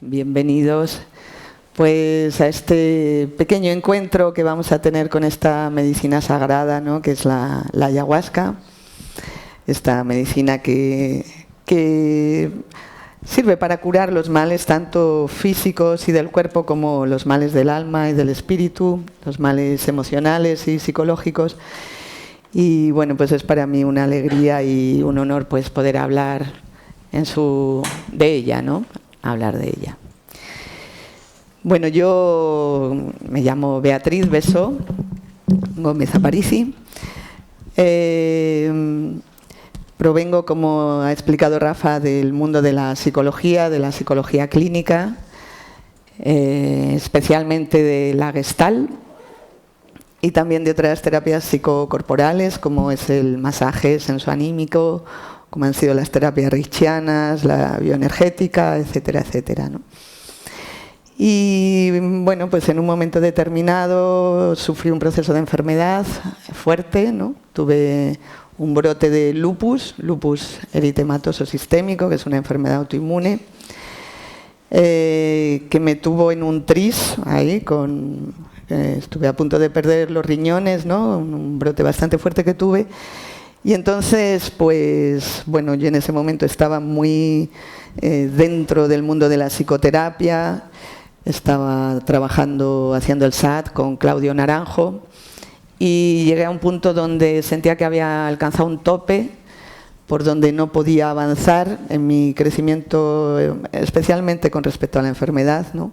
Bienvenidos pues a este pequeño encuentro que vamos a tener con esta medicina sagrada, ¿no? Que es la ayahuasca, esta medicina que sirve para curar los males tanto físicos y del cuerpo como los males del alma y del espíritu, los males emocionales y psicológicos. Y bueno, pues es para mí una alegría y un honor pues poder hablar de ella, ¿no? Hablar de ella. Bueno, yo me llamo Beatriz Beso Gómez Aparici. Provengo, como ha explicado Rafa, del mundo de la psicología clínica, especialmente de la Gestalt y también de otras terapias psicocorporales, como es el masaje sensoanímico, como han sido las terapias reichianas, la bioenergética, etcétera, etcétera, ¿no? Y bueno, pues en un momento determinado sufrí un proceso de enfermedad fuerte, ¿no? Tuve un brote de lupus eritematoso sistémico, que es una enfermedad autoinmune, que me tuvo en un tris ahí, estuve a punto de perder los riñones, ¿no? Un brote bastante fuerte que tuve. Y entonces, pues bueno, yo en ese momento estaba muy dentro del mundo de la psicoterapia, estaba trabajando, haciendo el SAT con Claudio Naranjo, y llegué a un punto donde sentía que había alcanzado un tope por donde no podía avanzar en mi crecimiento, especialmente con respecto a la enfermedad, ¿no?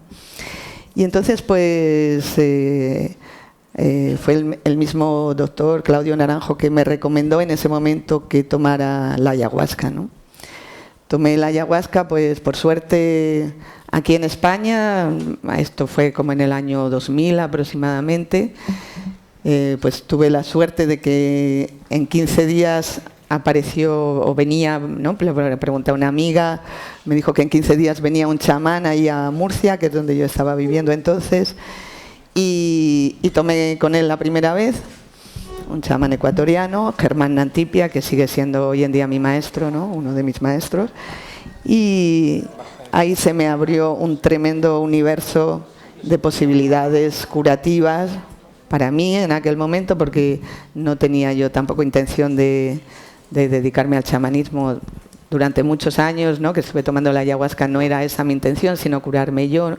Y entonces pues fue el mismo doctor Claudio Naranjo que me recomendó en ese momento que tomara la ayahuasca, ¿no? Tomé la ayahuasca, pues por suerte aquí en España, esto fue como en el año 2000 aproximadamente, pues tuve la suerte de que en 15 días apareció o venía, ¿no? Le pregunté a una amiga, me dijo que en 15 días venía un chamán ahí a Murcia, que es donde yo estaba viviendo entonces, y tomé con él la primera vez, un chamán ecuatoriano, Germán Nantipia, que sigue siendo hoy en día mi maestro, ¿no? Uno de mis maestros, y ahí se me abrió un tremendo universo de posibilidades curativas para mí en aquel momento, porque no tenía yo tampoco intención de dedicarme al chamanismo durante muchos años, ¿no? Que estuve tomando la ayahuasca, no era esa mi intención, sino curarme yo.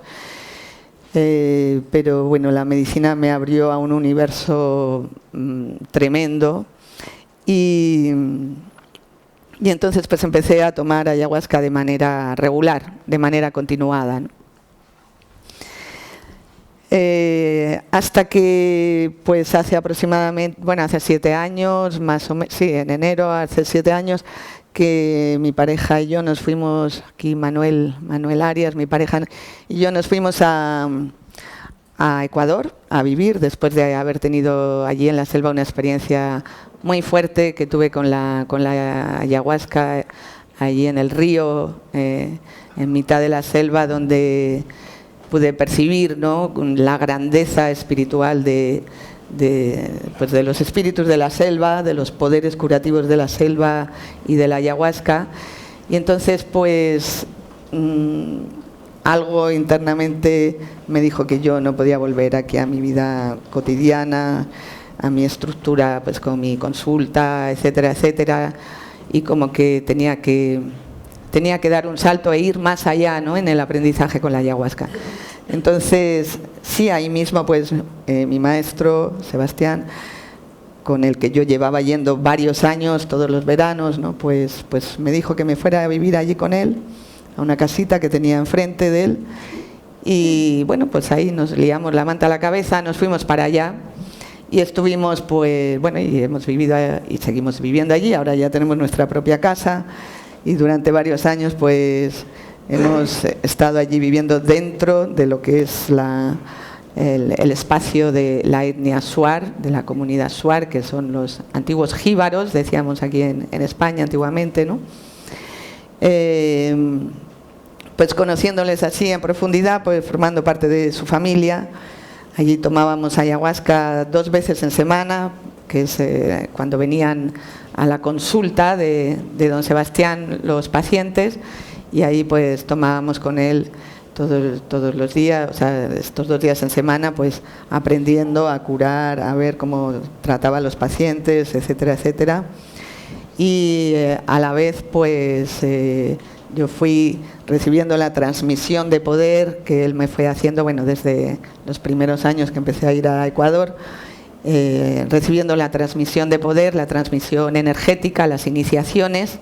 Pero bueno, la medicina me abrió a un universo tremendo y entonces pues empecé a tomar ayahuasca de manera regular, de manera continuada, ¿no? Hasta que pues hace aproximadamente, bueno, hace 7 años, más o menos, sí, en enero, hace 7 años, que mi pareja y yo nos fuimos, aquí Manuel Arias, mi pareja, y yo nos fuimos a Ecuador a vivir, después de haber tenido allí en la selva una experiencia muy fuerte que tuve con la ayahuasca, allí en el río, en mitad de la selva, donde pude percibir, ¿no? La grandeza espiritual de los espíritus de la selva, de los poderes curativos de la selva y de la ayahuasca. Y entonces pues algo internamente me dijo que yo no podía volver aquí a mi vida cotidiana, a mi estructura pues con mi consulta, etcétera, etcétera, y como que tenía que dar un salto e ir más allá, ¿no? En el aprendizaje con la ayahuasca. Entonces, sí, ahí mismo, pues, mi maestro, Sebastián, con el que yo llevaba yendo varios años, todos los veranos, ¿no? Pues me dijo que me fuera a vivir allí con él, a una casita que tenía enfrente de él. Y bueno, pues ahí nos liamos la manta a la cabeza, nos fuimos para allá. Y estuvimos, pues, bueno, y hemos vivido y seguimos viviendo allí. Ahora ya tenemos nuestra propia casa. Y durante varios años pues hemos estado allí viviendo dentro de lo que es el espacio de la etnia Shuar, de la comunidad Shuar, que son los antiguos jíbaros, decíamos aquí en España antiguamente, ¿no? Pues conociéndoles así en profundidad, pues formando parte de su familia. Allí tomábamos ayahuasca 2 veces en semana, que es cuando venían a la consulta de don Sebastián los pacientes, y ahí pues tomábamos con él todos los días, o sea, estos 2 días en semana, pues aprendiendo a curar, a ver cómo trataba a los pacientes, etcétera, etcétera. Y a la vez, pues yo fui recibiendo la transmisión de poder que él me fue haciendo, bueno, desde los primeros años que empecé a ir a Ecuador, recibiendo la transmisión de poder, la transmisión energética, las iniciaciones,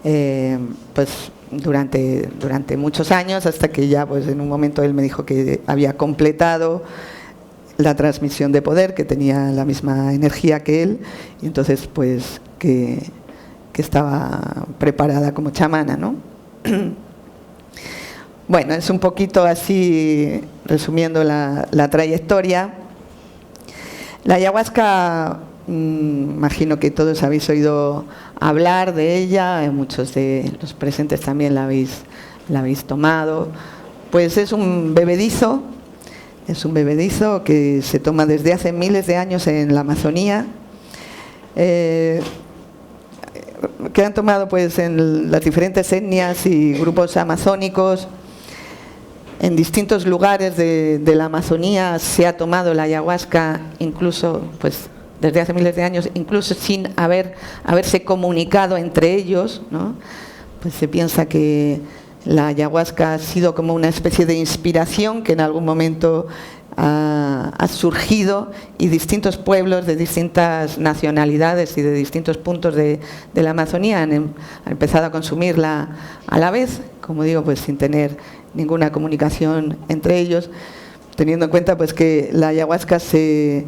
pues durante muchos años, hasta que ya pues en un momento él me dijo que había completado la transmisión de poder, que tenía la misma energía que él, y entonces pues que estaba preparada como chamana, ¿no? Bueno, es un poquito así, resumiendo la trayectoria. La ayahuasca, imagino que todos habéis oído hablar de ella, muchos de los presentes también la habéis tomado. Pues es un bebedizo que se toma desde hace miles de años en la Amazonía, que han tomado pues en las diferentes etnias y grupos amazónicos. En distintos lugares de la Amazonía se ha tomado la ayahuasca, incluso pues desde hace miles de años, incluso sin haberse comunicado entre ellos, ¿no? Pues se piensa que la ayahuasca ha sido como una especie de inspiración que en algún momento ha surgido, y distintos pueblos de distintas nacionalidades y de distintos puntos de la Amazonía han empezado a consumirla a la vez, como digo, pues sin tener ninguna comunicación entre ellos, teniendo en cuenta pues que la ayahuasca se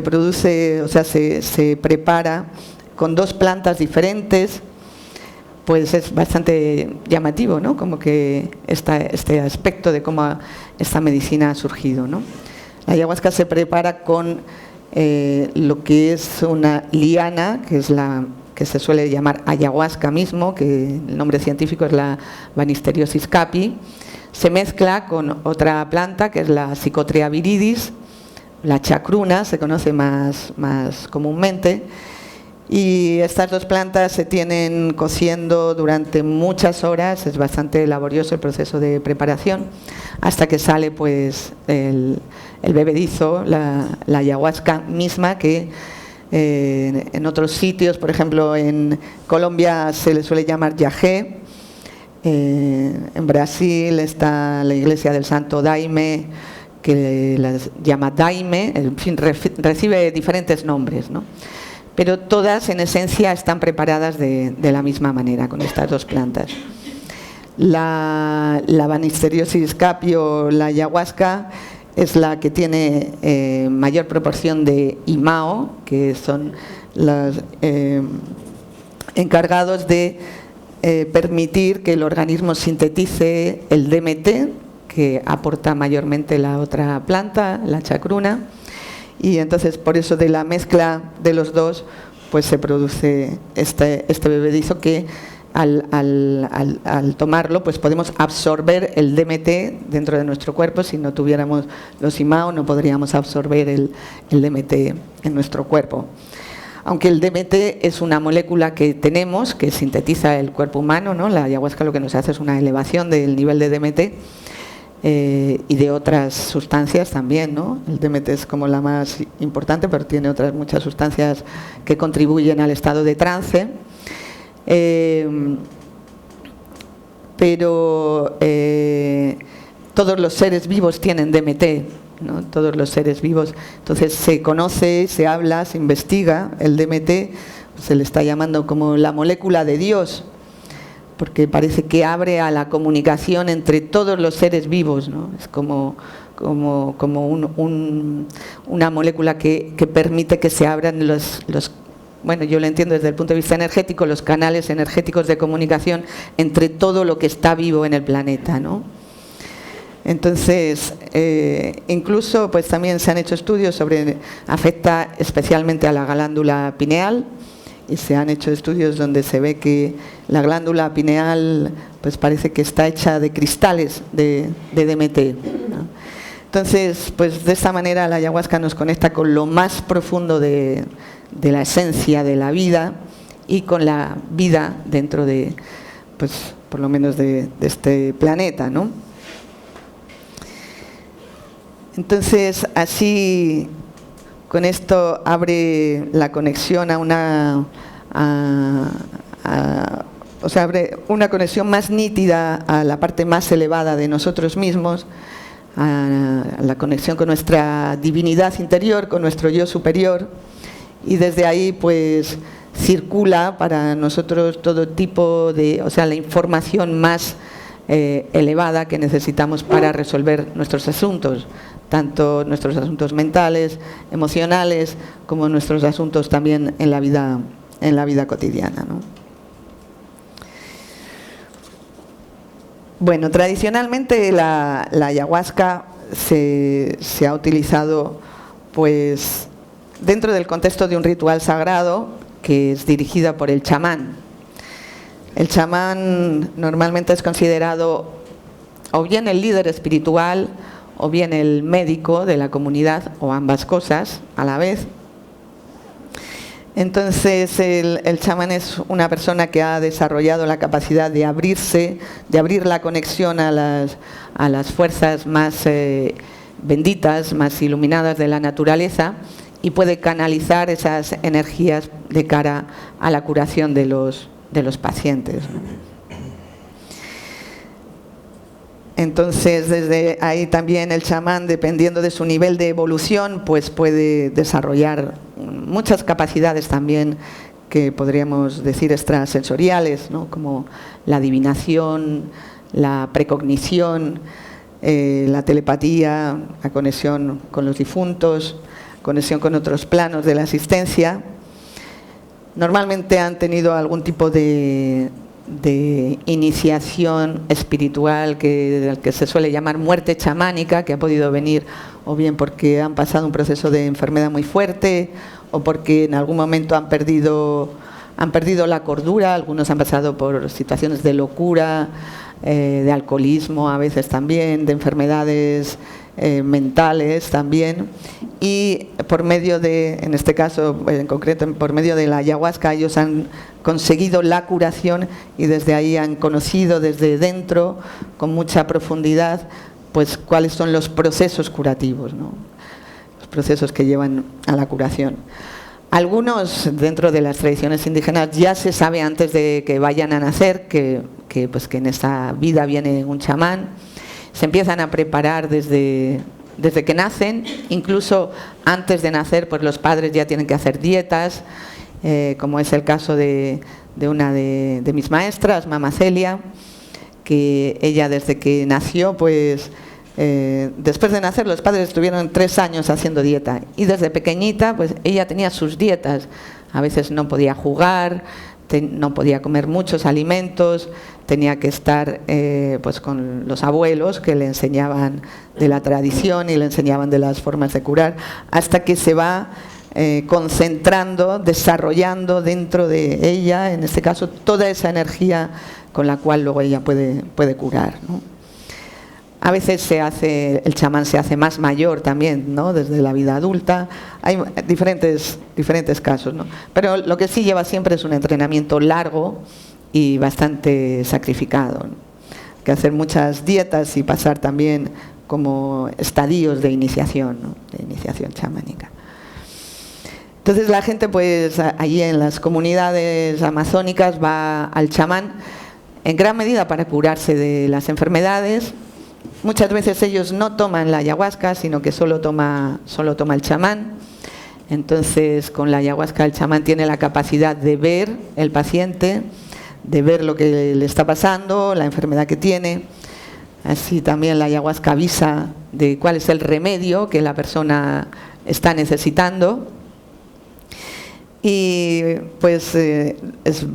produce, o sea, se prepara con 2 plantas diferentes. Pues es bastante llamativo, ¿no? Como que este aspecto de cómo esta medicina ha surgido, ¿no? La ayahuasca se prepara con lo que es una liana, que es la que se suele llamar ayahuasca mismo, que el nombre científico es la Banisteriopsis caapi. Se mezcla con otra planta, que es la Psychotria viridis, la chacruna, se conoce más comúnmente. Y estas 2 plantas se tienen cociendo durante muchas horas, es bastante laborioso el proceso de preparación, hasta que sale pues el bebedizo, la ayahuasca misma, que en otros sitios, por ejemplo en Colombia se le suele llamar yagé, en Brasil está la iglesia del Santo Daime, que la llama daime, en fin, recibe diferentes nombres, ¿no? Pero todas en esencia están preparadas de la misma manera, con estas 2 plantas. La Banisteriopsis caapi o la ayahuasca es la que tiene mayor proporción de IMAO, que son los encargados de permitir que el organismo sintetice el DMT, que aporta mayormente la otra planta, la chacruna. Y entonces por eso de la mezcla de los 2 pues se produce este bebedizo que al tomarlo pues podemos absorber el DMT dentro de nuestro cuerpo. Si no tuviéramos los IMAO no podríamos absorber el DMT en nuestro cuerpo. Aunque el DMT es una molécula que tenemos, que sintetiza el cuerpo humano, ¿no? La ayahuasca lo que nos hace es una elevación del nivel de DMT. Y de otras sustancias también, ¿no? El DMT es como la más importante, pero tiene otras muchas sustancias que contribuyen al estado de trance. Pero todos los seres vivos tienen DMT, ¿no? Todos los seres vivos. Entonces se conoce, se habla, se investiga. El DMT se le está llamando como la molécula de Dios, porque parece que abre a la comunicación entre todos los seres vivos, ¿no? Es como una molécula que permite que se abran los, bueno, yo lo entiendo desde el punto de vista energético, los canales energéticos de comunicación entre todo lo que está vivo en el planeta, ¿no? Entonces, incluso pues también se han hecho estudios sobre, afecta especialmente a la glándula pineal, y se han hecho estudios donde se ve que la glándula pineal pues parece que está hecha de cristales de DMT, ¿no? Entonces, pues de esta manera la ayahuasca nos conecta con lo más profundo de la esencia de la vida y con la vida dentro de, pues por lo menos de este planeta, ¿no? Entonces, así, con esto abre la conexión a una... o sea, abre una conexión más nítida a la parte más elevada de nosotros mismos, a la conexión con nuestra divinidad interior, con nuestro yo superior, y desde ahí pues circula para nosotros todo tipo de, o sea, la información más elevada que necesitamos para resolver nuestros asuntos, tanto nuestros asuntos mentales, emocionales, como nuestros asuntos también en la vida cotidiana, ¿no? Bueno, tradicionalmente la ayahuasca se ha utilizado pues dentro del contexto de un ritual sagrado que es dirigida por el chamán. El chamán normalmente es considerado o bien el líder espiritual o bien el médico de la comunidad, o ambas cosas a la vez. Entonces el chamán es una persona que ha desarrollado la capacidad de abrirse, de abrir la conexión a las fuerzas más benditas, más iluminadas de la naturaleza, y puede canalizar esas energías de cara a la curación de los pacientes, ¿no? Entonces, desde ahí también el chamán, dependiendo de su nivel de evolución, pues puede desarrollar muchas capacidades también que podríamos decir extrasensoriales, ¿no? Como la adivinación, la precognición, la telepatía, la conexión con los difuntos, conexión con otros planos de la existencia. Normalmente han tenido algún tipo de iniciación espiritual que se suele llamar muerte chamánica, que ha podido venir o bien porque han pasado un proceso de enfermedad muy fuerte, o porque en algún momento han perdido la cordura. Algunos han pasado por situaciones de locura, de alcoholismo a veces también, de enfermedades mentales también, y por medio de, en este caso en concreto, por medio de la ayahuasca, ellos han conseguido la curación y desde ahí han conocido desde dentro, con mucha profundidad, pues cuáles son los procesos curativos, ¿no? Los procesos que llevan a la curación. Algunos, dentro de las tradiciones indígenas, ya se sabe antes de que vayan a nacer que en esta vida viene un chamán. Se empiezan a preparar desde que nacen, incluso antes de nacer, pues los padres ya tienen que hacer dietas, como es el caso de una de mis maestras, Mama Celia, que ella desde que nació, pues después de nacer los padres estuvieron 3 años haciendo dieta, y desde pequeñita pues ella tenía sus dietas. A veces no podía jugar, no podía comer muchos alimentos, tenía que estar pues con los abuelos que le enseñaban de la tradición y le enseñaban de las formas de curar, hasta que se va concentrando, desarrollando dentro de ella, en este caso, toda esa energía con la cual luego ella puede curar, ¿no? A veces el chamán se hace más mayor también, ¿no? Desde la vida adulta. Hay diferentes casos, ¿no? Pero lo que sí lleva siempre es un entrenamiento largo y bastante sacrificado, ¿no? Hay que hacer muchas dietas y pasar también como estadios de iniciación, ¿no? De iniciación chamánica. Entonces la gente, pues allí en las comunidades amazónicas, va al chamán en gran medida para curarse de las enfermedades. Muchas veces ellos no toman la ayahuasca, sino que solo toma el chamán. Entonces, con la ayahuasca el chamán tiene la capacidad de ver el paciente, de ver lo que le está pasando, la enfermedad que tiene. Así también la ayahuasca avisa de cuál es el remedio que la persona está necesitando. Y pues es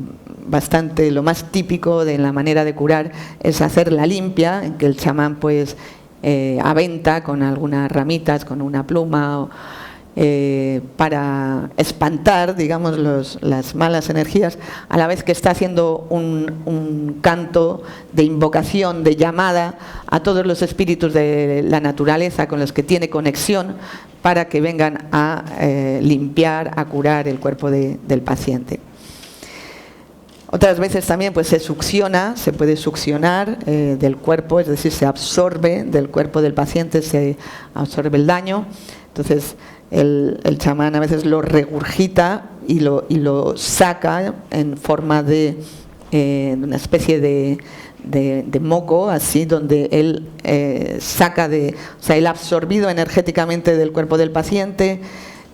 bastante, lo más típico de la manera de curar es hacer la limpia, en que el chamán pues aventa con algunas ramitas, con una pluma, para espantar, digamos, las malas energías, a la vez que está haciendo un canto de invocación, de llamada a todos los espíritus de la naturaleza con los que tiene conexión, para que vengan a limpiar, a curar el cuerpo del paciente. Otras veces también pues se succiona, se puede succionar del cuerpo, es decir, se absorbe del cuerpo del paciente, se absorbe el daño. Entonces el chamán a veces lo regurgita y lo saca en forma de una especie de moco, así, donde él saca o sea, él ha absorbido energéticamente del cuerpo del paciente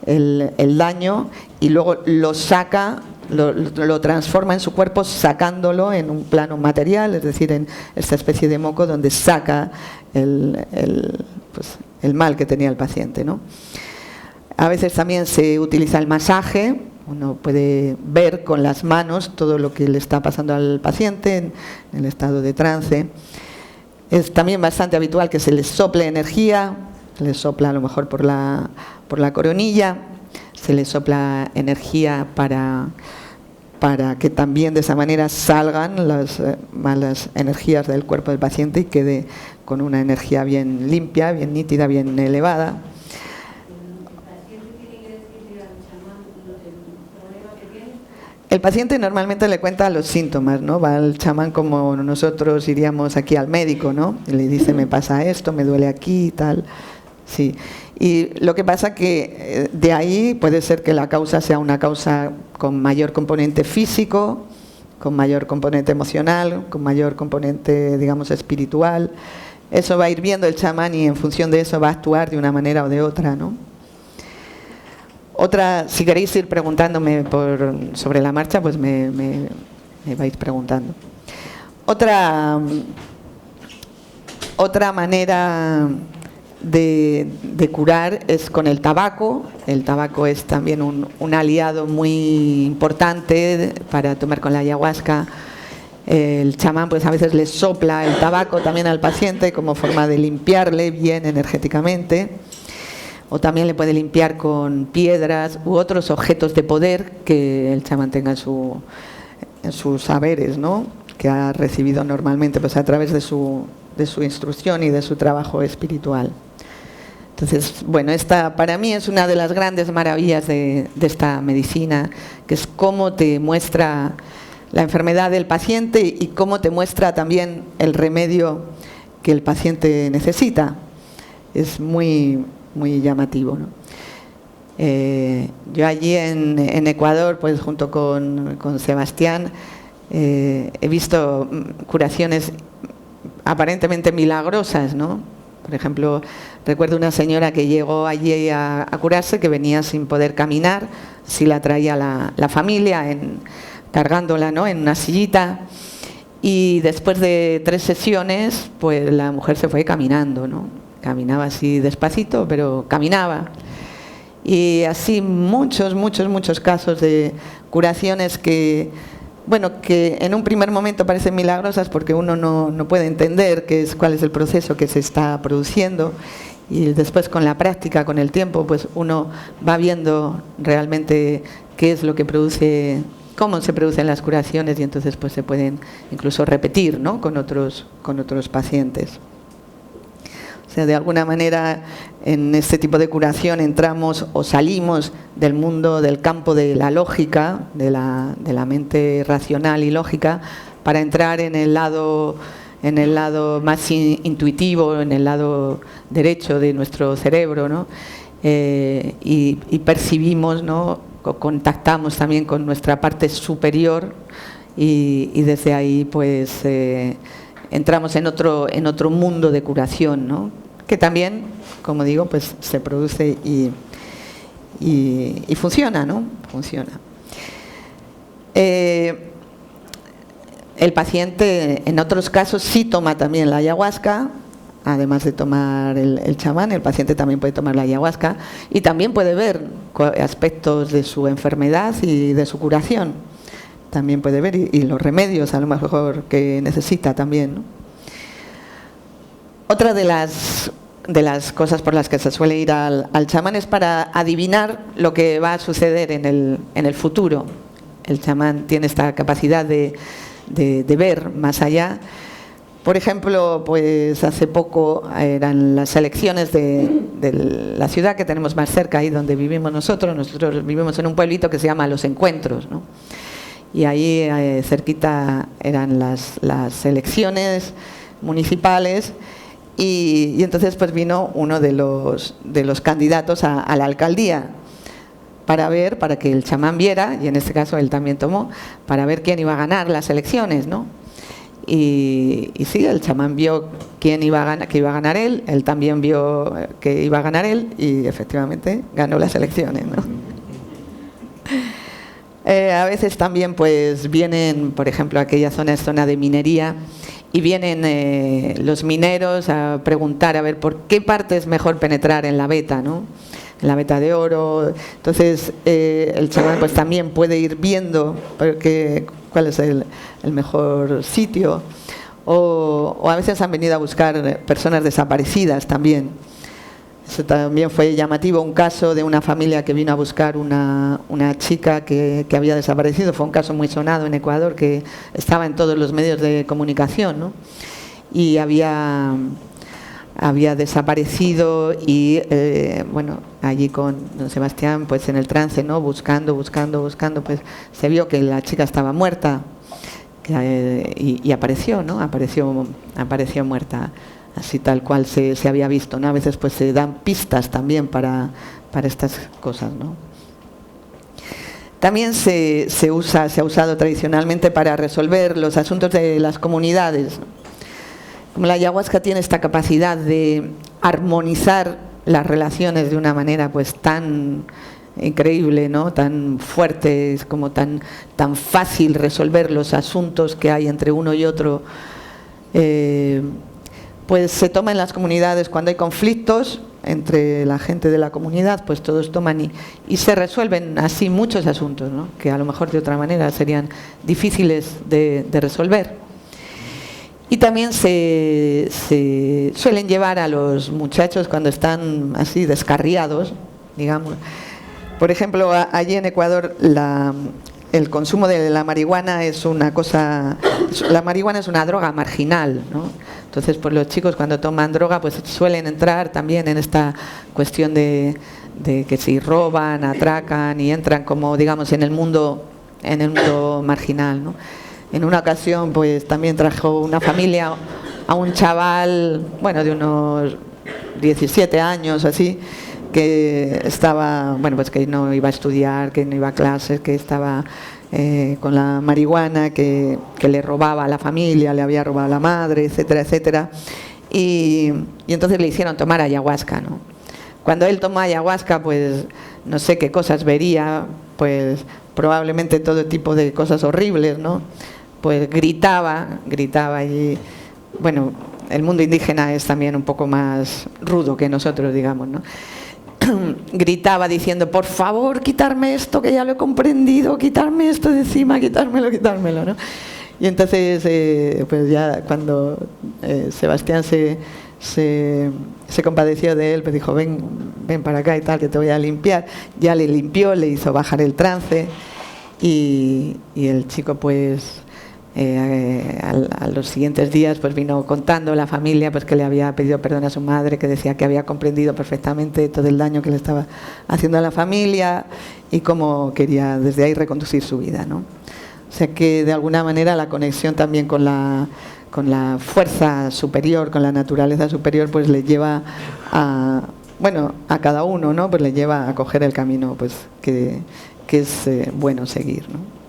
el daño y luego lo saca, lo transforma en su cuerpo, sacándolo en un plano material, es decir, en esta especie de moco donde saca el mal que tenía el paciente, ¿no? A veces también se utiliza el masaje. Uno puede ver con las manos todo lo que le está pasando al paciente en el estado de trance. Es también bastante habitual que se le sople energía, se le sopla a lo mejor por la coronilla, se le sopla energía para que también de esa manera salgan las malas energías del cuerpo del paciente y quede con una energía bien limpia, bien nítida, bien elevada. El paciente normalmente le cuenta los síntomas, ¿no? Va al chamán como nosotros iríamos aquí al médico, ¿no? Y le dice, me pasa esto, me duele aquí y tal. Sí. Y lo que pasa que de ahí puede ser que la causa sea una causa con mayor componente físico, con mayor componente emocional, con mayor componente, digamos, espiritual. Eso va a ir viendo el chamán y en función de eso va a actuar de una manera o de otra, ¿no? Otra, si queréis ir preguntándome sobre la marcha, pues me vais preguntando. Otra manera de curar es con el tabaco. El tabaco es también un aliado muy importante para tomar con la ayahuasca. El chamán pues a veces le sopla el tabaco también al paciente como forma de limpiarle bien energéticamente. O también le puede limpiar con piedras u otros objetos de poder que el chamán tenga en sus saberes, ¿no? Que ha recibido normalmente pues a través de su instrucción y de su trabajo espiritual. Entonces, bueno, esta para mí es una de las grandes maravillas de esta medicina, que es cómo te muestra la enfermedad del paciente y cómo te muestra también el remedio que el paciente necesita. Es muy llamativo, ¿no? Yo allí en Ecuador, pues junto con Sebastián, he visto curaciones aparentemente milagrosas, ¿no? Por ejemplo, recuerdo una señora que llegó allí a curarse, que venía sin poder caminar, así la traía la familia cargándola, ¿no?, en una sillita, y después de 3 sesiones, pues la mujer se fue caminando, ¿no? Caminaba así despacito, pero caminaba. Y así muchos casos de curaciones que en un primer momento parecen milagrosas porque uno no puede entender cuál es el proceso que se está produciendo, y después con la práctica, con el tiempo, pues uno va viendo realmente qué es lo que produce, cómo se producen las curaciones, y entonces pues se pueden incluso repetir, ¿no?, con otros pacientes. O sea, de alguna manera en este tipo de curación entramos o salimos del mundo, del campo de la lógica, de la mente racional y lógica, para entrar en el lado más intuitivo, en el lado derecho de nuestro cerebro, ¿no? Y percibimos, ¿no?, contactamos también con nuestra parte superior y desde ahí pues entramos en otro mundo de curación, ¿no?, que también, como digo, pues se produce y funciona, ¿no? Funciona. El paciente en otros casos sí toma también la ayahuasca, además de tomar el chamán, el paciente también puede tomar la ayahuasca y también puede ver aspectos de su enfermedad y de su curación. También puede ver y los remedios a lo mejor que necesita también, ¿no? Otra de las cosas por las que se suele ir al chamán es para adivinar lo que va a suceder en el futuro. El chamán tiene esta capacidad de ver más allá. Por ejemplo, pues hace poco eran las elecciones de la ciudad que tenemos más cerca, ahí donde vivimos nosotros. Nosotros vivimos en un pueblito que se llama Los Encuentros, ¿no? y ahí cerquita eran las elecciones municipales y entonces pues vino uno de los candidatos a la alcaldía para que el chamán viera, y en este caso él también tomó, para ver quién iba a ganar las elecciones, ¿no? Y sí, el chamán vio que iba a ganar él también vio que iba a ganar él y efectivamente ganó las elecciones, ¿no? A veces también pues vienen, por ejemplo, aquella zona es zona de minería y vienen los mineros a preguntar a ver por qué parte es mejor penetrar en la veta, ¿no? En la veta de oro. Entonces el chamán pues también puede ir viendo cuál es el mejor sitio, o a veces han venido a buscar personas desaparecidas también. Eso también fue llamativo, un caso de una familia que vino a buscar una chica que había desaparecido. Fue un caso muy sonado en Ecuador, que estaba en todos los medios de comunicación, ¿no? Y había desaparecido y bueno, allí con don Sebastián pues en el trance, ¿no? buscando, pues se vio que la chica estaba muerta y apareció, ¿no? Apareció muerta, así tal cual se había visto, ¿no? A veces pues se dan pistas también para estas cosas, ¿no? También se ha usado tradicionalmente para resolver los asuntos de las comunidades. Como la ayahuasca tiene esta capacidad de armonizar las relaciones de una manera pues tan increíble, ¿no? Tan fuerte, es como tan fácil resolver los asuntos que hay entre uno y otro. Pues se toma en las comunidades cuando hay conflictos entre la gente de la comunidad, pues todos toman y se resuelven así muchos asuntos, ¿no? Que a lo mejor de otra manera serían difíciles de resolver. Y también se suelen llevar a los muchachos cuando están así descarriados, digamos. Por ejemplo, allí en Ecuador el consumo de la marihuana es una cosa, la marihuana es una droga marginal, ¿no? Entonces, pues los chicos cuando toman droga pues suelen entrar también en esta cuestión de que si roban, atracan y entran como, digamos, en el mundo marginal, ¿no? En una ocasión pues también trajo una familia a un chaval, bueno, de unos 17 años así, que estaba, bueno, pues que no iba a estudiar, que no iba a clases, que estaba con la marihuana, que le robaba a la familia, le había robado a la madre, etcétera, etcétera. Y entonces le hicieron tomar ayahuasca, ¿no? Cuando él tomó ayahuasca, pues no sé qué cosas vería, pues probablemente todo tipo de cosas horribles, ¿no? Pues gritaba y bueno, el mundo indígena es también un poco más rudo que nosotros, digamos, ¿no? Gritaba diciendo, por favor, quitarme esto que ya lo he comprendido, quitarme esto de encima, quitármelo, ¿no? Y entonces, pues ya cuando Sebastián se compadeció de él, pues dijo, ven para acá y tal, que te voy a limpiar. Ya le limpió, le hizo bajar el trance y el chico pues a los siguientes días pues vino contando a la familia pues que le había pedido perdón a su madre, que decía que había comprendido perfectamente todo el daño que le estaba haciendo a la familia y cómo quería desde ahí reconducir su vida, ¿no? O sea que de alguna manera la conexión también con la fuerza superior, con la naturaleza superior, pues le lleva a cada uno, ¿no? Pues le lleva a coger el camino pues que es bueno seguir, ¿no?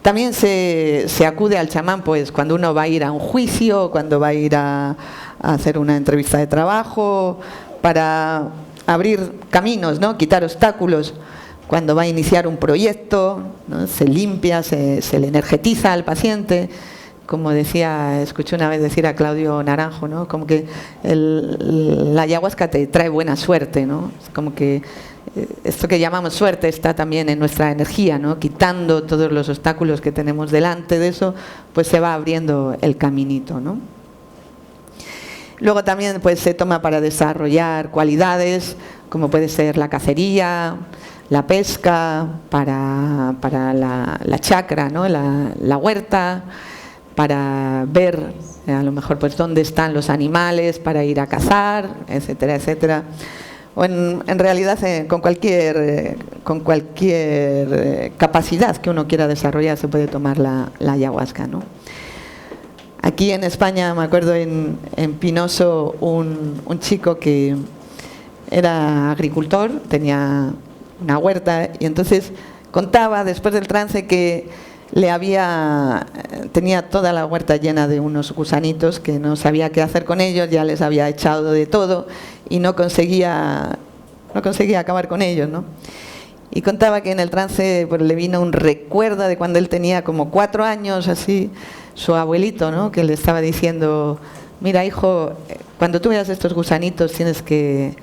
También se acude al chamán pues cuando uno va a ir a un juicio, cuando va a ir a hacer una entrevista de trabajo, para abrir caminos, ¿no? Quitar obstáculos. Cuando va a iniciar un proyecto, ¿no? Se limpia, se le energetiza al paciente. Como escuché una vez decir a Claudio Naranjo, ¿no? Como que la ayahuasca te trae buena suerte, ¿no? Como que esto que llamamos suerte está también en nuestra energía, ¿no? Quitando todos los obstáculos que tenemos delante de eso, pues se va abriendo el caminito, ¿no? Luego también pues se toma para desarrollar cualidades como puede ser la cacería, la pesca, para la chacra, ¿no? La huerta, para ver a lo mejor pues dónde están los animales para ir a cazar, etcétera, etcétera. o en realidad con cualquier capacidad que uno quiera desarrollar se puede tomar la ayahuasca, ¿no? Aquí en España, me acuerdo en Pinoso, un chico que era agricultor, tenía una huerta, y entonces contaba después del trance que tenía toda la huerta llena de unos gusanitos que no sabía qué hacer con ellos, ya les había echado de todo y no conseguía acabar con ellos, ¿no? Y contaba que en el trance pues, le vino un recuerdo de cuando él tenía como 4 años, así, su abuelito, ¿no? Que le estaba diciendo: mira, hijo, cuando tú veas estos gusanitos tienes que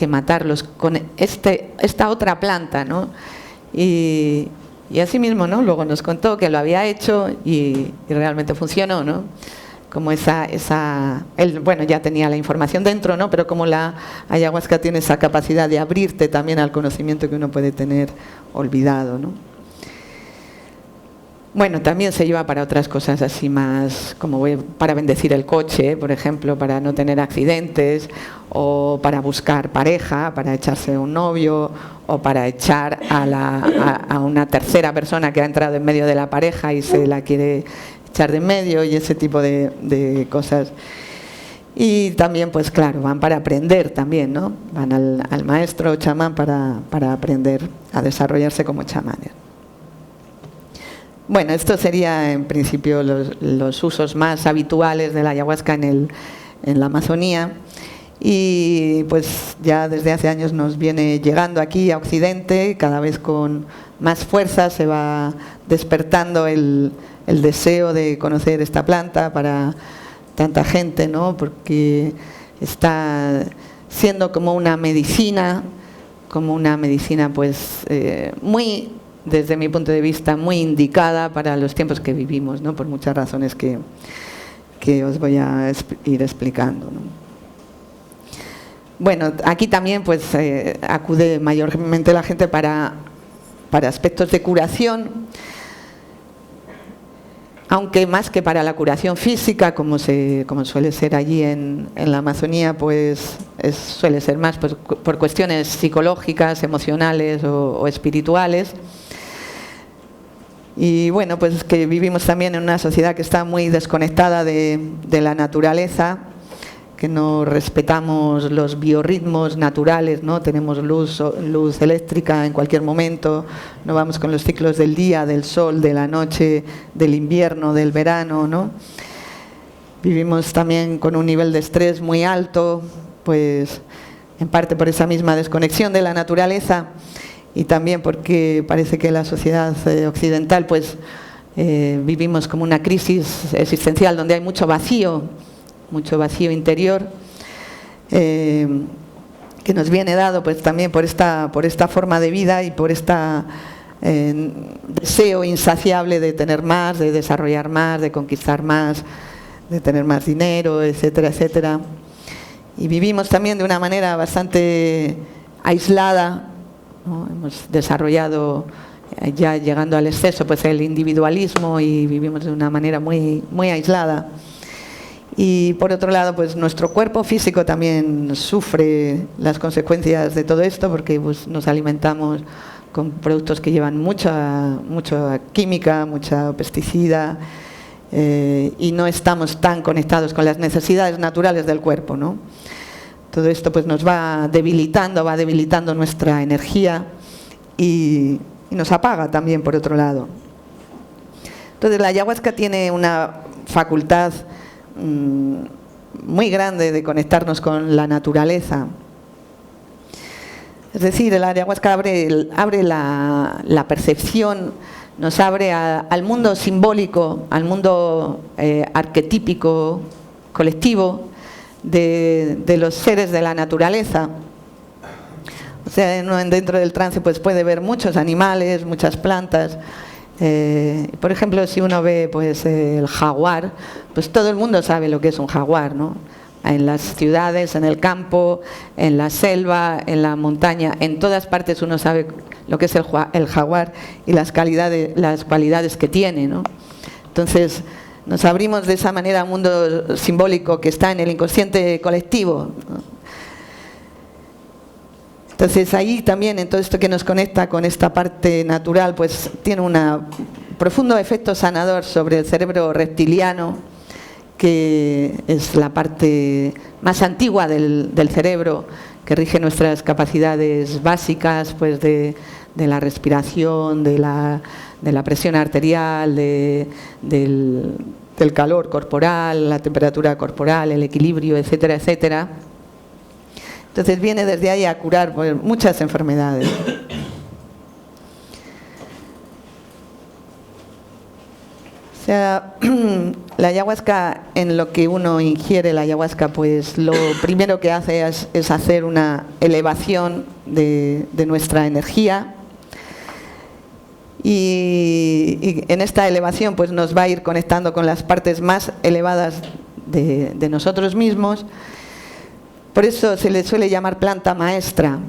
matarlos con esta otra planta, ¿no? Y así mismo, ¿no? Luego nos contó que lo había hecho y realmente funcionó, ¿no? Como él, bueno, ya tenía la información dentro, ¿no? Pero como la ayahuasca tiene esa capacidad de abrirte también al conocimiento que uno puede tener olvidado, ¿no? Bueno, también se lleva para otras cosas así más, como para bendecir el coche, por ejemplo, para no tener accidentes, o para buscar pareja, para echarse un novio, o para echar a una tercera persona que ha entrado en medio de la pareja y se la quiere echar de en medio, y ese tipo de cosas. Y también, pues claro, van para aprender también, ¿no? Van al maestro chamán para aprender a desarrollarse como chamanes. Bueno, esto sería en principio los usos más habituales de la ayahuasca en la Amazonía, y pues ya desde hace años nos viene llegando aquí a Occidente, cada vez con más fuerza se va despertando el deseo de conocer esta planta para tanta gente, ¿no? Porque está siendo como una medicina pues muy, desde mi punto de vista, muy indicada para los tiempos que vivimos, ¿no? Por muchas razones que os voy a ir explicando, ¿no? Bueno, aquí también pues acude mayormente la gente para aspectos de curación, aunque más que para la curación física, como suele ser allí en la Amazonía, pues suele ser más pues, por cuestiones psicológicas, emocionales o espirituales. Y bueno, pues que vivimos también en una sociedad que está muy desconectada de la naturaleza, que no respetamos los biorritmos naturales, ¿no? Tenemos luz eléctrica en cualquier momento, no vamos con los ciclos del día, del sol, de la noche, del invierno, del verano, ¿no? Vivimos también con un nivel de estrés muy alto, pues en parte por esa misma desconexión de la naturaleza, y también porque parece que la sociedad occidental pues vivimos como una crisis existencial donde hay mucho vacío interior, que nos viene dado pues también por esta forma de vida y por esta deseo insaciable de tener más, de desarrollar más, de conquistar más, de tener más dinero, etcétera, etcétera. Y vivimos también de una manera bastante aislada, ¿no? Hemos desarrollado, ya llegando al exceso, pues el individualismo, y vivimos de una manera muy, muy aislada. Y por otro lado, pues nuestro cuerpo físico también sufre las consecuencias de todo esto, porque pues, nos alimentamos con productos que llevan mucha química, mucha pesticida, y no estamos tan conectados con las necesidades naturales del cuerpo, ¿no? Todo esto pues nos va debilitando nuestra energía y nos apaga también, por otro lado. Entonces la ayahuasca tiene una facultad muy grande de conectarnos con la naturaleza. Es decir, el ayahuasca abre la percepción, nos abre al mundo simbólico, al mundo arquetípico, colectivo, de los seres de la naturaleza. O sea, dentro del trance pues puede ver muchos animales, muchas plantas. Por ejemplo, si uno ve pues el jaguar, pues todo el mundo sabe lo que es un jaguar, ¿no? En las ciudades, en el campo, en la selva, en la montaña, en todas partes uno sabe lo que es el jaguar y las cualidades que tiene, ¿no? Entonces nos abrimos de esa manera a un mundo simbólico que está en el inconsciente colectivo, ¿no? Entonces ahí también, en todo esto que nos conecta con esta parte natural, pues tiene un profundo efecto sanador sobre el cerebro reptiliano, que es la parte más antigua del cerebro, que rige nuestras capacidades básicas, pues de la respiración, de la presión arterial, del calor corporal, la temperatura corporal, el equilibrio, etcétera, etcétera. Entonces viene desde ahí a curar pues, muchas enfermedades. O sea, la ayahuasca, en lo que uno ingiere la ayahuasca, pues lo primero que hace es hacer una elevación de nuestra energía. Y en esta elevación pues nos va a ir conectando con las partes más elevadas de nosotros mismos. Por eso se le suele llamar planta maestra,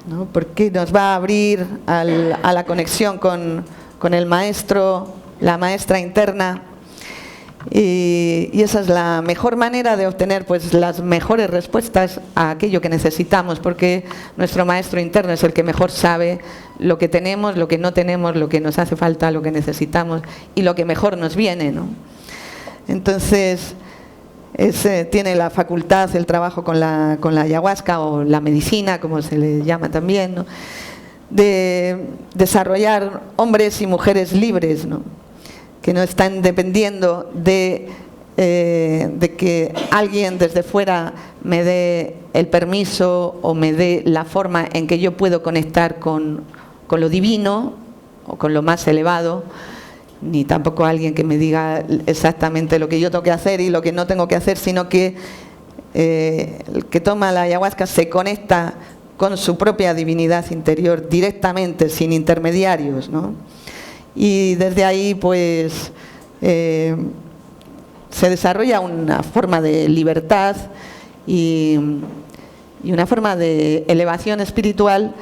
¿no? Porque nos va a abrir a la conexión con el maestro, la maestra interna. Y esa es la mejor manera de obtener pues, las mejores respuestas a aquello que necesitamos, porque nuestro maestro interno es el que mejor sabe lo que tenemos, lo que no tenemos, lo que nos hace falta, lo que necesitamos y lo que mejor nos viene, ¿no? Entonces, tiene la facultad, el trabajo con la ayahuasca o la medicina, como se le llama también, ¿no? De desarrollar hombres y mujeres libres, ¿no? Que no están dependiendo de que alguien desde fuera me dé el permiso o me dé la forma en que yo puedo conectar con lo divino o con lo más elevado, ni tampoco alguien que me diga exactamente lo que yo tengo que hacer y lo que no tengo que hacer, sino que el que toma la ayahuasca se conecta con su propia divinidad interior directamente, sin intermediarios, ¿no? Y desde ahí pues se desarrolla una forma de libertad y una forma de elevación espiritual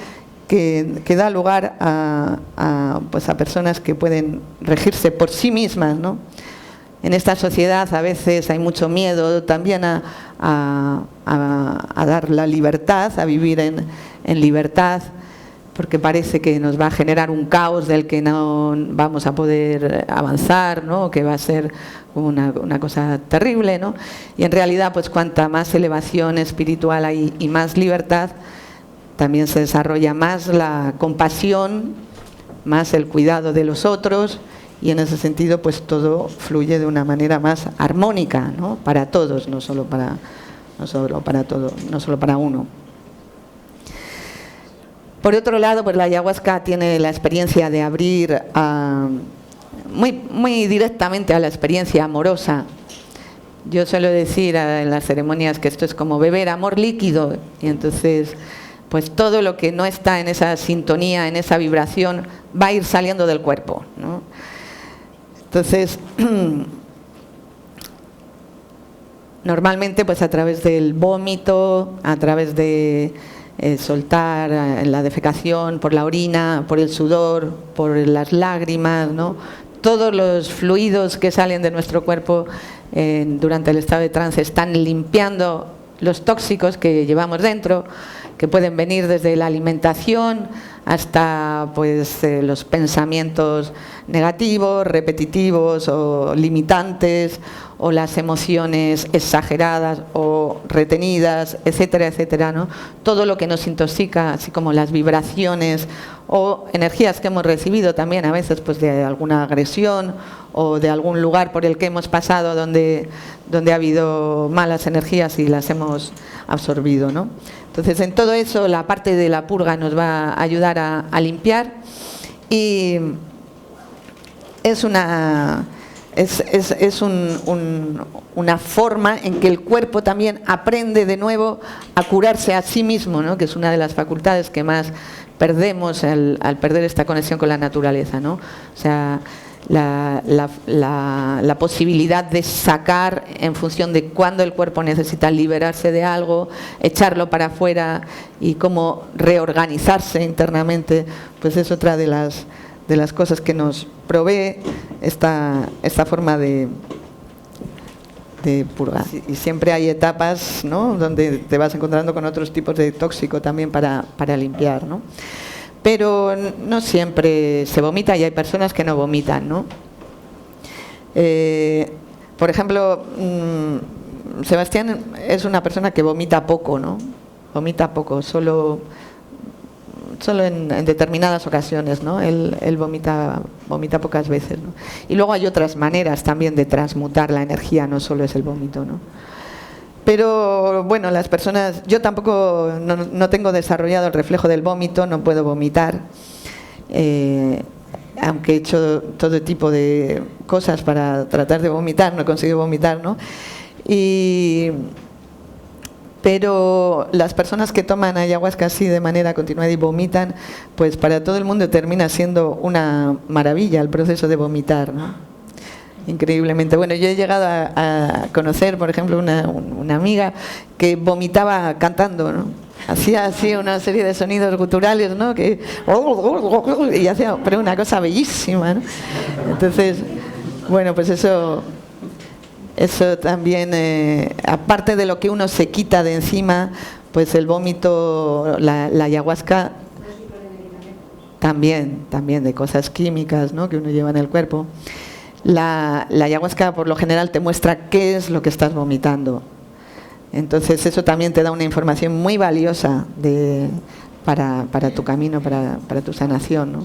que da lugar a personas que pueden regirse por sí mismas, ¿no? En esta sociedad a veces hay mucho miedo también a dar la libertad, a vivir en libertad, porque parece que nos va a generar un caos del que no vamos a poder avanzar, ¿no? Que va a ser una cosa terrible, ¿no? Y en realidad, pues cuanta más elevación espiritual hay y más libertad, también se desarrolla más la compasión, más el cuidado de los otros, y en ese sentido, pues todo fluye de una manera más armónica, ¿no? Para todos, no solo para uno. Por otro lado, pues la ayahuasca tiene la experiencia de abrir muy directamente a la experiencia amorosa. Yo suelo decir en las ceremonias que esto es como beber amor líquido, y entonces pues todo lo que no está en esa sintonía, en esa vibración, va a ir saliendo del cuerpo, ¿no? Entonces, normalmente pues a través del vómito, a través de soltar la defecación, por la orina, por el sudor, por las lágrimas, ¿no? Todos los fluidos que salen de nuestro cuerpo durante el estado de trance están limpiando los tóxicos que llevamos dentro, que pueden venir desde la alimentación hasta pues los pensamientos negativos, repetitivos o limitantes, o las emociones exageradas o retenidas, etcétera, etcétera, ¿no? Todo lo que nos intoxica, así como las vibraciones o energías que hemos recibido también a veces pues de alguna agresión o de algún lugar por el que hemos pasado donde ha habido malas energías y las hemos absorbido, ¿no? Entonces, en todo eso, la parte de la purga nos va a ayudar a limpiar, y es una forma en que el cuerpo también aprende de nuevo a curarse a sí mismo, ¿no? Que es una de las facultades que más perdemos al perder esta conexión con la naturaleza, ¿no? O sea, la posibilidad de sacar en función de cuándo el cuerpo necesita liberarse de algo, echarlo para afuera y cómo reorganizarse internamente, pues es otra de las cosas que nos provee esta forma de de purga. Y siempre hay etapas, ¿no?, donde te vas encontrando con otros tipos de tóxico también para limpiar, ¿no? Pero no siempre se vomita y hay personas que no vomitan, ¿no? Por ejemplo, Sebastián es una persona que vomita poco, ¿no? Vomita poco, solo en determinadas ocasiones, ¿no? Él vomita pocas veces, ¿no? Y luego hay otras maneras también de transmutar la energía, no solo es el vómito, ¿no? Pero bueno, las personas, yo tampoco no tengo desarrollado el reflejo del vómito, no puedo vomitar, aunque he hecho todo tipo de cosas para tratar de vomitar, no he conseguido vomitar, ¿no? Pero las personas que toman ayahuasca así de manera continuada y vomitan, pues para todo el mundo termina siendo una maravilla el proceso de vomitar, ¿no? Increíblemente. Bueno, yo he llegado a conocer, por ejemplo, una amiga que vomitaba cantando, ¿no? Hacía así una serie de sonidos guturales, ¿no? Y hacía, pero una cosa bellísima, ¿no? Entonces, bueno, pues eso también, aparte de lo que uno se quita de encima, pues el vómito, la ayahuasca, también de cosas químicas, ¿no?, que uno lleva en el cuerpo. La ayahuasca por lo general te muestra qué es lo que estás vomitando. Entonces eso también te da una información muy valiosa para tu camino, para tu sanación, ¿no?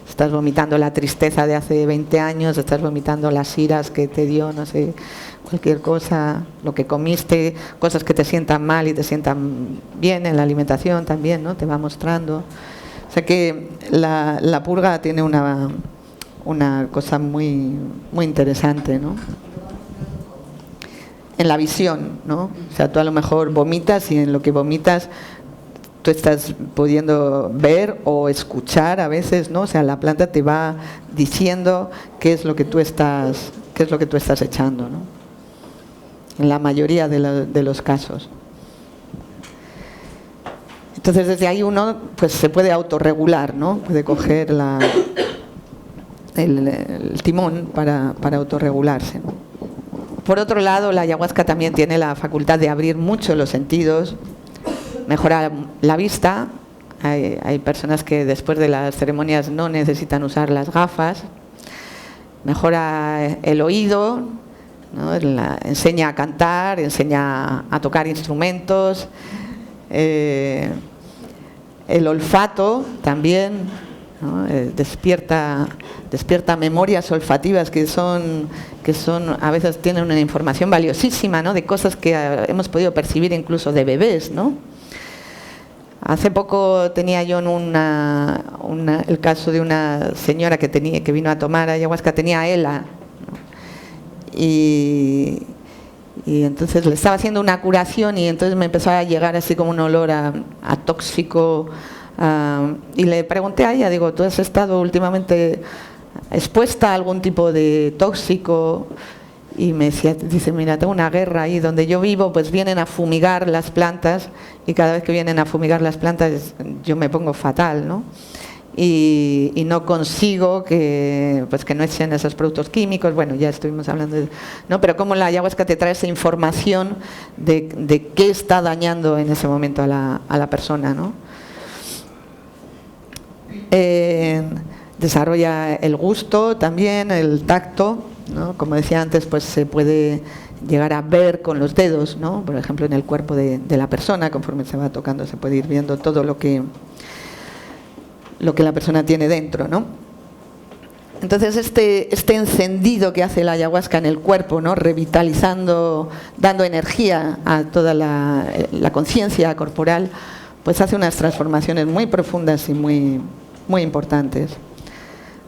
Estás vomitando la tristeza de hace 20 años, estás vomitando las iras que te dio, no sé, cualquier cosa, lo que comiste, cosas que te sientan mal y te sientan bien en la alimentación también, ¿no? Te va mostrando. O sea que la purga tiene una cosa muy, muy interesante, ¿no? En la visión, ¿no? O sea, tú a lo mejor vomitas y en lo que vomitas tú estás pudiendo ver o escuchar a veces, ¿no? O sea, la planta te va diciendo qué es lo que tú estás echando, ¿no? En la mayoría de los casos. Entonces desde ahí uno pues se puede autorregular, ¿no? Puede coger el timón para autorregularse, ¿no? Por otro lado, la ayahuasca también tiene la facultad de abrir mucho los sentidos, mejora la vista. Hay personas que después de las ceremonias no necesitan usar las gafas. Mejora el oído, ¿no? Enseña a cantar, enseña a tocar instrumentos. El olfato también, ¿no? Despierta memorias olfativas que son a veces tienen una información valiosísima, ¿no? De cosas que hemos podido percibir incluso de bebés, ¿no? Hace poco tenía yo el caso de una señora que vino a tomar ayahuasca, tenía ELA, ¿no? Y entonces le estaba haciendo una curación y entonces me empezó a llegar así como un olor a tóxico. Y le pregunté a ella, digo, ¿tú has estado últimamente expuesta a algún tipo de tóxico? Y me dice, mira, tengo una guerra ahí donde yo vivo, pues vienen a fumigar las plantas y cada vez que vienen a fumigar las plantas yo me pongo fatal, ¿no? Y no consigo que no echen esos productos químicos. Bueno, ya estuvimos hablando ¿no? Pero cómo la ayahuasca te trae esa información de qué está dañando en ese momento a la persona, ¿no? Desarrolla el gusto también, el tacto, ¿no? Como decía antes, pues se puede llegar a ver con los dedos, ¿no? Por ejemplo, en el cuerpo de la persona, conforme se va tocando, se puede ir viendo todo lo que la persona tiene dentro, ¿no? Entonces este encendido que hace la ayahuasca en el cuerpo, ¿no? Revitalizando, dando energía a toda la conciencia corporal, pues hace unas transformaciones muy profundas y muy, muy importantes.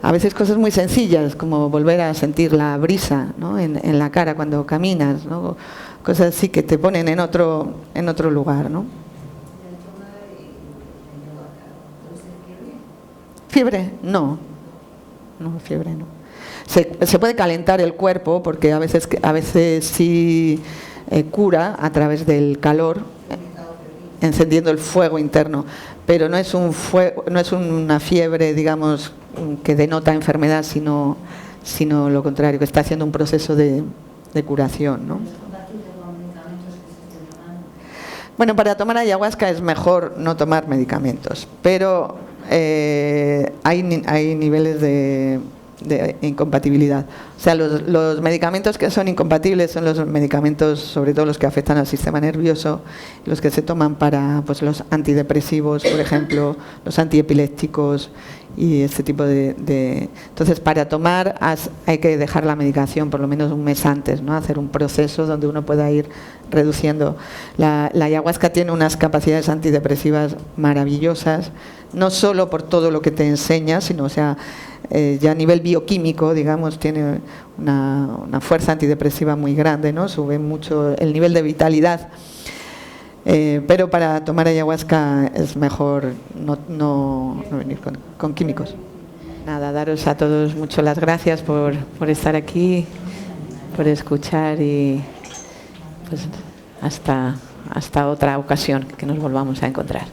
A veces cosas muy sencillas, como volver a sentir la brisa, ¿no? en la cara cuando caminas, ¿no? Cosas así que te ponen en otro lugar, ¿no? ¿Fiebre? No, fiebre no. Se puede calentar el cuerpo porque a veces sí cura a través del calor, encendiendo el fuego interno, pero no es una fiebre, digamos, que denota enfermedad, sino lo contrario, que está haciendo un proceso de curación, ¿no? Bueno, para tomar ayahuasca es mejor no tomar medicamentos, pero hay niveles de incompatibilidad. O sea, los medicamentos que son incompatibles son los medicamentos, sobre todo los que afectan al sistema nervioso, los que se toman para, pues, los antidepresivos, por ejemplo, los antiepilépticos y este tipo de... Entonces, para tomar hay que dejar la medicación por lo menos un mes antes, ¿no? Hacer un proceso donde uno pueda ir reduciendo. La ayahuasca tiene unas capacidades antidepresivas maravillosas, no solo por todo lo que te enseña, sino, o sea, ya a nivel bioquímico, digamos, tiene una fuerza antidepresiva muy grande, ¿no? Sube mucho el nivel de vitalidad. Pero para tomar ayahuasca es mejor no venir con químicos. Nada, daros a todos mucho las gracias por estar aquí, por escuchar y pues hasta otra ocasión que nos volvamos a encontrar.